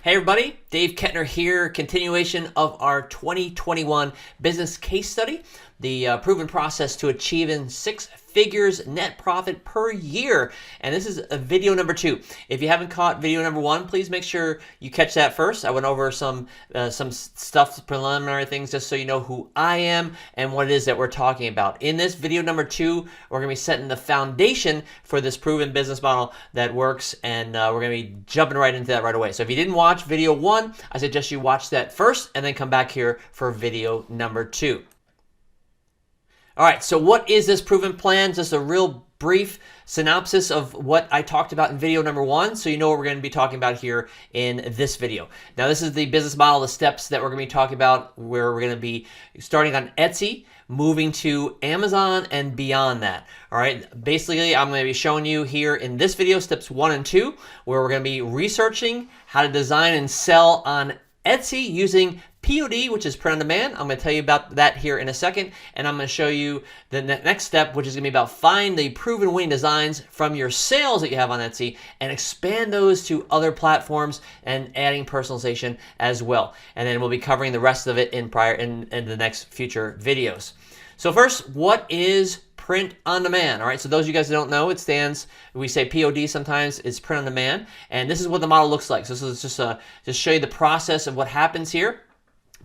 Hey everybody, Dave Kettner here, continuation of our 2021 business case study, the proven process to achieving 6 figures net profit per year. And this is a video number 2. If you haven't caught video number 1, please make sure you catch that first. I went over some stuff, preliminary things, just so you know who I am and what it is that we're talking about. In this video number 2, we're going to be setting the foundation for this proven business model that works, and we're going to be jumping right into that right away. So if you didn't watch video 1, I suggest you watch that first and then come back here for video number 2. All right, so what is this proven plan? Just a real brief synopsis of what I talked about in video number 1, so you know what we're going to be talking about here in this video. Now, this is the business model, the steps that we're going to be talking about, where we're going to be starting on Etsy, moving to Amazon, and beyond that. All right, basically, I'm going to be showing you here in this video steps 1 and 2, where we're going to be researching how to design and sell on Etsy using POD, which is print on demand. I'm going to tell you about that here in a second, and I'm going to show you the next step, which is going to be about find the proven winning designs from your sales that you have on Etsy and expand those to other platforms and adding personalization as well. And then we'll be covering the rest of it in the next future videos. So first, what is print on demand? All right, so those of you guys that don't know, it stands, we say POD sometimes, it's print on demand, and this is what the model looks like. So this is just show you the process of what happens here.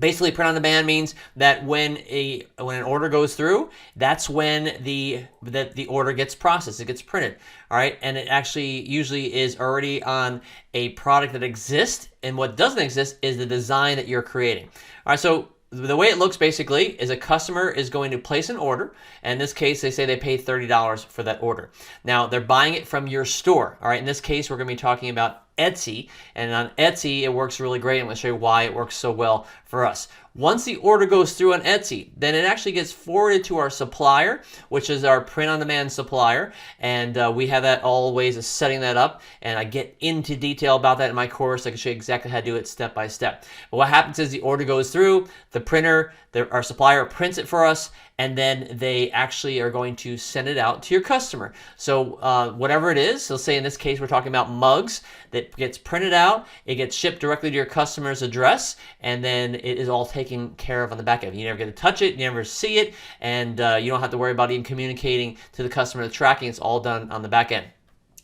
Basically, print on demand means that when an order goes through, that's when the order gets processed, it gets printed. All right, and it actually usually is already on a product that exists, and what doesn't exist is the design that you're creating. All right, so the way it looks basically is a customer is going to place an order. And in this case, they say they pay $30 for that order. Now, they're buying it from your store. All right, in this case, we're going to be talking about Etsy. And on Etsy, it works really great. I'm going to show you why it works so well for us. Once the order goes through on Etsy, then it actually gets forwarded to our supplier, which is our print-on-demand supplier. And we have that all ways of setting that up. And I get into detail about that in my course. I can show you exactly how to do it step by step. But what happens is the order goes through, the printer, our supplier prints it for us, and then they actually are going to send it out to your customer. So whatever it is, so say in this case we're talking about mugs, that gets printed out, it gets shipped directly to your customer's address, and then it is all taken care of on the back end. You never get to touch it, you never see it, and you don't have to worry about even communicating to the customer, the tracking. It's all done on the back end.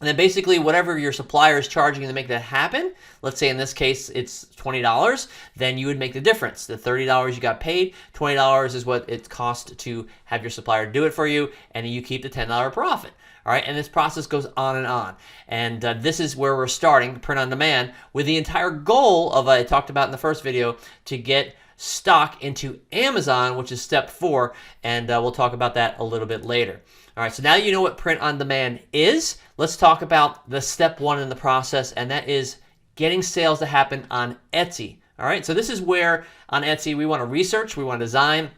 And then basically whatever your supplier is charging to make that happen, let's say in this case it's $20, then you would make the difference. The $30 you got paid, $20 is what it costs to have your supplier do it for you, and you keep the $10 profit. All right, and this process goes on and on. And this is where we're starting, print on demand, with the entire goal of, I talked about in the first video, to get stock into Amazon, which is step 4, and we'll talk about that a little bit later. All right, so now you know what print on demand is. Let's talk about the step 1 in the process, and that is getting sales to happen on Etsy. All right, so this is where on Etsy we want to research, we want to design,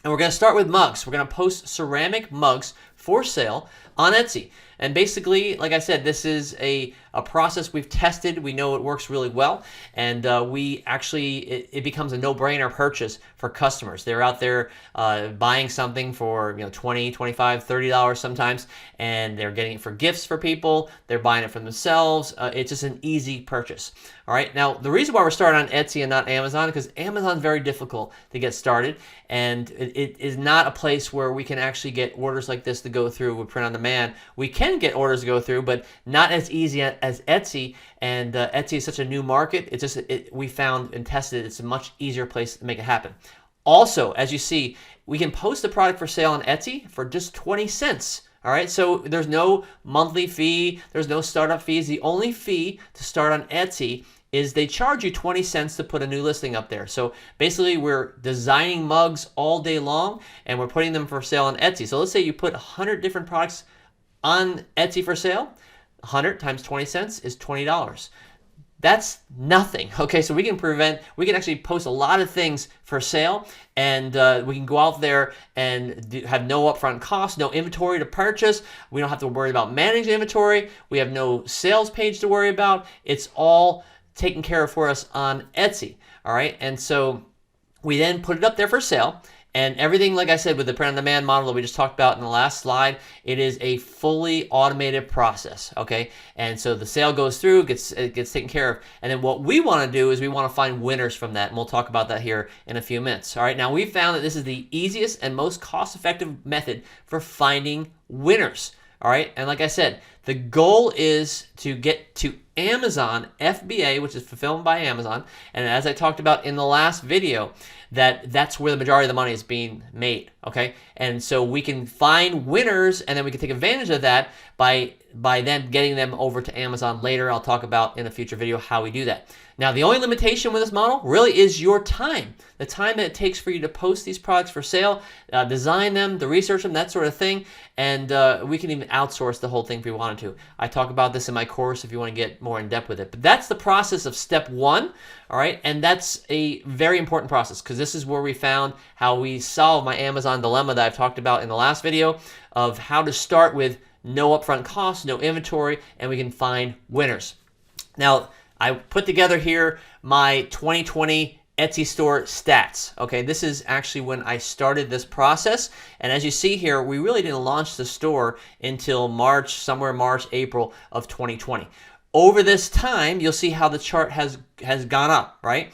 and we're going to start with mugs. We're going to post ceramic mugs for sale on Etsy. And basically, like I said, this is a process we've tested. We know it works really well. And we actually, it becomes a no-brainer purchase for customers. They're out there buying something for $20, $25, $30 sometimes, and they're getting it for gifts for people. They're buying it for themselves. It's just an easy purchase. All right. Now, the reason why we're starting on Etsy and not Amazon, because Amazon is very difficult to get started, and it is not a place where we can actually get orders like this to go through with print on demand. We can get orders to go through, but not as easy as Etsy. And Etsy is such a new market. It's just we found and tested it's a much easier place to make it happen. Also, as you see, we can post a product for sale on Etsy for just 20 cents. All right, so there's no monthly fee, there's no startup fees. The only fee to start on Etsy is they charge you 20 cents to put a new listing up there. So basically we're designing mugs all day long and we're putting them for sale on Etsy. So let's say you put 100 different products on Etsy for sale. 100 times 20 cents is $20. That's nothing. Okay, so we can actually post a lot of things for sale, and we can go out there and have no upfront cost, no inventory to purchase. We don't have to worry about managing inventory. We have no sales page to worry about. It's all taken care of for us on Etsy. All right, and so we then put it up there for sale. And everything, like I said, with the print-on-demand model that we just talked about in the last slide, it is a fully automated process, okay? And so the sale goes through, it gets taken care of. And then what we want to do is we want to find winners from that, and we'll talk about that here in a few minutes. All right, now we found that this is the easiest and most cost-effective method for finding winners. All right, and like I said, the goal is to get to Amazon FBA, which is fulfilled by Amazon. And as I talked about in the last video, that's where the majority of the money is being made, okay? And so we can find winners, and then we can take advantage of that by then getting them over to Amazon later. I'll talk about in a future video how we do that. Now, the only limitation with this model really is your time. The time that it takes for you to post these products for sale, design them, to research them, that sort of thing. And we can even outsource the whole thing if we wanted to. I talk about this in my course if you want to get more in depth with it. But that's the process of step one, all right? And that's a very important process because this is where we found how we solve my Amazon dilemma that I've talked about in the last video of how to start with no upfront costs, no inventory, and we can find winners. Now, I put together here my 2020 Etsy store stats. Okay, this is actually when I started this process. And as you see here, we really didn't launch the store until March, somewhere March, April of 2020. Over this time, you'll see how the chart has gone up, right?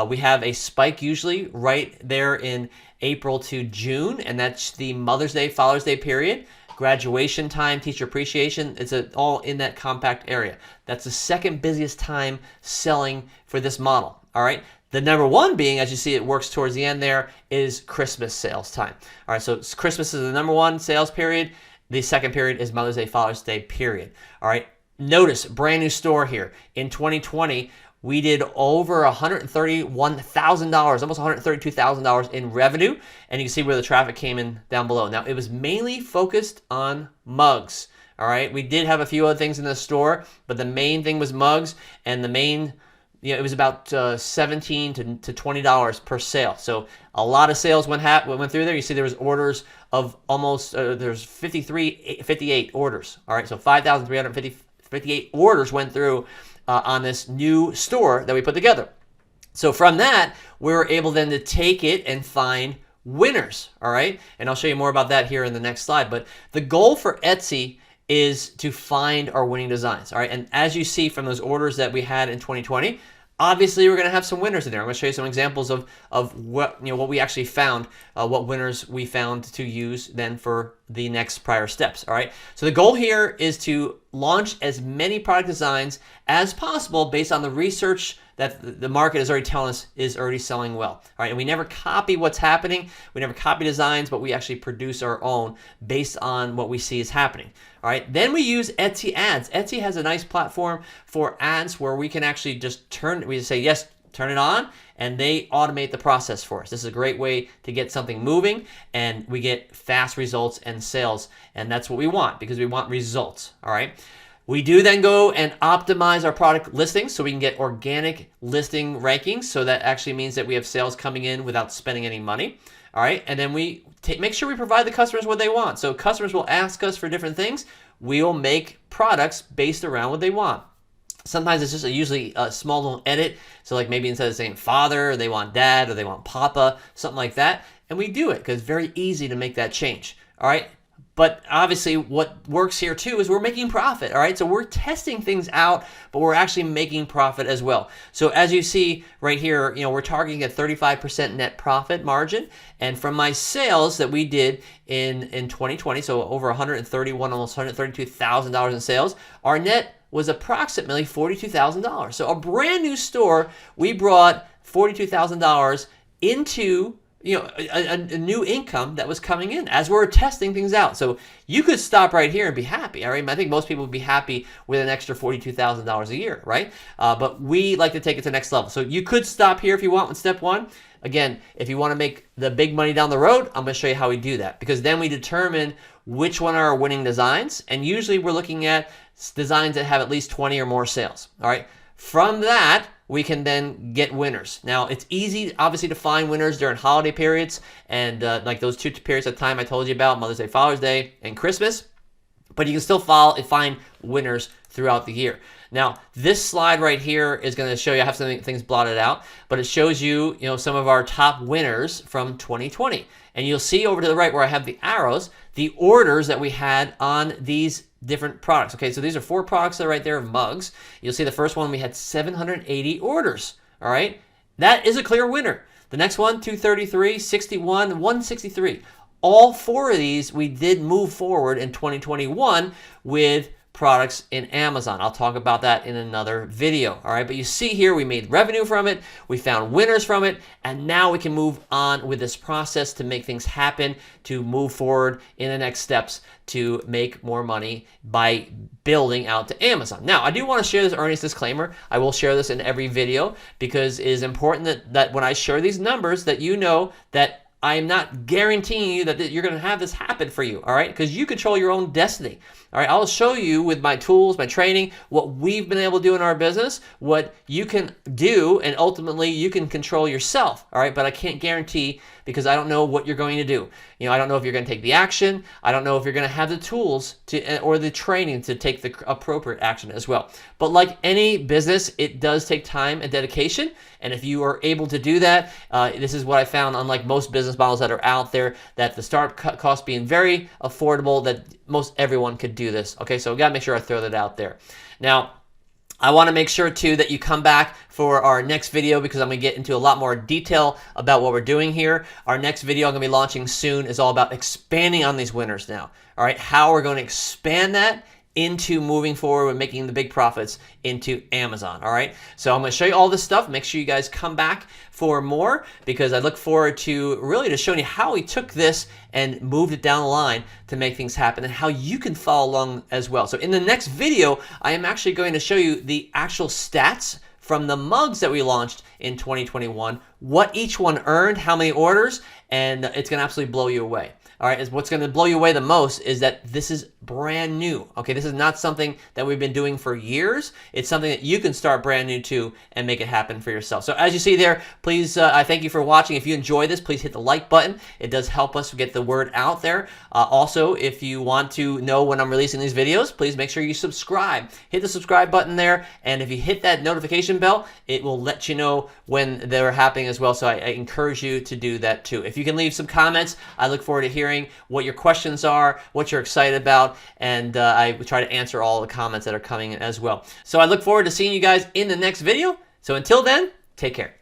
We have a spike usually right there in April to June, and that's the Mother's Day, Father's Day period. Graduation time, teacher appreciation, it's all in that compact area. That's the second busiest time selling for this model, all right? The number one being, as you see, it works towards the end there, is Christmas sales time. All right, so Christmas is the number one sales period. The second period is Mother's Day, Father's Day period. All right, notice, brand new store here. In 2020, we did over $131,000, almost $132,000 in revenue. And you can see where the traffic came in down below. Now, it was mainly focused on mugs. All right, we did have a few other things in the store, but the main thing was mugs, and the main, it was about $17 to $20 per sale. So a lot of sales went through there. You see there was orders of almost, there's 58 orders. All right, so 5,358 orders went through on this new store that we put together. So from that, we were able then to take it and find winners, all right? And I'll show you more about that here in the next slide. But the goal for Etsy is to find our winning designs, all right? And as you see from those orders that we had in 2020, obviously we're going to have some winners in there. I'm going to show you some examples of what we actually found, what winners we found to use then for the next prior steps, all right? So the goal here is to launch as many product designs as possible based on the research that the market is already telling us is already selling well, all right? And we never copy what's happening. We never copy designs, but we actually produce our own based on what we see is happening, all right? Then we use Etsy ads. Etsy has a nice platform for ads where we can actually just we just say, yes, turn it on, and they automate the process for us. This is a great way to get something moving, and we get fast results and sales, and that's what we want because we want results, all right? We do then go and optimize our product listings so we can get organic listing rankings. So that actually means that we have sales coming in without spending any money. All right. And then we make sure we provide the customers what they want. So customers will ask us for different things. We will make products based around what they want. Sometimes it's just usually a small little edit. So like maybe instead of saying father, they want dad, or they want papa, something like that. And we do it because it's very easy to make that change. All right. But obviously what works here too is we're making profit, all right? So we're testing things out, but we're actually making profit as well. So as you see right here, we're targeting a 35% net profit margin. And from my sales that we did in 2020, so over $131,000, almost $132,000 in sales, our net was approximately $42,000. So a brand new store, we brought $42,000 into a new income that was coming in as we're testing things out. So you could stop right here and be happy. All right, I think most people would be happy with an extra $42,000 a year, right? But we like to take it to the next level. So you could stop here if you want with step one. Again, if you want to make the big money down the road, I'm going to show you how we do that, because then we determine which one are our winning designs. And usually we're looking at designs that have at least 20 or more sales. All right. From that, we can then get winners. Now, it's easy, obviously, to find winners during holiday periods and like those two periods of time I told you about, Mother's Day, Father's Day, and Christmas. But you can still find winners throughout the year. Now, this slide right here is going to show you, I have some things blotted out, but it shows you, some of our top winners from 2020. And you'll see over to the right where I have the arrows, the orders that we had on these different products. Okay, so these are 4 products that are right there of mugs. You'll see the first one, we had 780 orders. All right, that is a clear winner. The next one, 233, 61, 163. All 4 of these, we did move forward in 2021 with products in Amazon. I'll talk about that in another video. All right, but you see here, we made revenue from it, we found winners from it, and now we can move on with this process to make things happen, to move forward in the next steps to make more money by building out to Amazon. Now, I do want to share this earnings disclaimer. I will share this in every video because it is important that when I share these numbers that you know that I am not guaranteeing you that you're going to have this happen for you, all right? Because you control your own destiny, all right? I'll show you with my tools, my training, what we've been able to do in our business, what you can do, and ultimately you can control yourself, all right? But I can't guarantee because I don't know what you're going to do. I don't know if you're going to take the action. I don't know if you're going to have the tools to or the training to take the appropriate action as well. But like any business, it does take time and dedication. And if you are able to do that, this is what I found, unlike most business models that are out there, that the startup cost being very affordable, that most everyone could do this. Okay, so we got to make sure I throw that out there. Now, I want to make sure too that you come back for our next video because I'm going to get into a lot more detail about what we're doing here. Our next video I'm going to be launching soon is all about expanding on these winners now. All right, how we're going to expand that into moving forward and making the big profits into Amazon. All right, so I'm going to show you all this stuff. Make sure you guys come back for more because I look forward to really just showing you how we took this and moved it down the line to make things happen and how you can follow along as well. So in the next video, I am actually going to show you the actual stats from the mugs that we launched in 2021, what each one earned, how many orders, and it's going to absolutely blow you away. All right, what's going to blow you away the most is that this is brand new. Okay, this is not something that we've been doing for years. It's something that you can start brand new to and make it happen for yourself. So as you see there, please, I thank you for watching. If you enjoy this, please hit the like button. It does help us get the word out there. Also, if you want to know when I'm releasing these videos, please make sure you subscribe. Hit the subscribe button there, and if you hit that notification bell, it will let you know when they're happening as well. So I encourage you to do that too. If you can leave some comments, I look forward to hearing what your questions are, what you're excited about, and I try to answer all the comments that are coming in as well. So I look forward to seeing you guys in the next video. So until then, take care.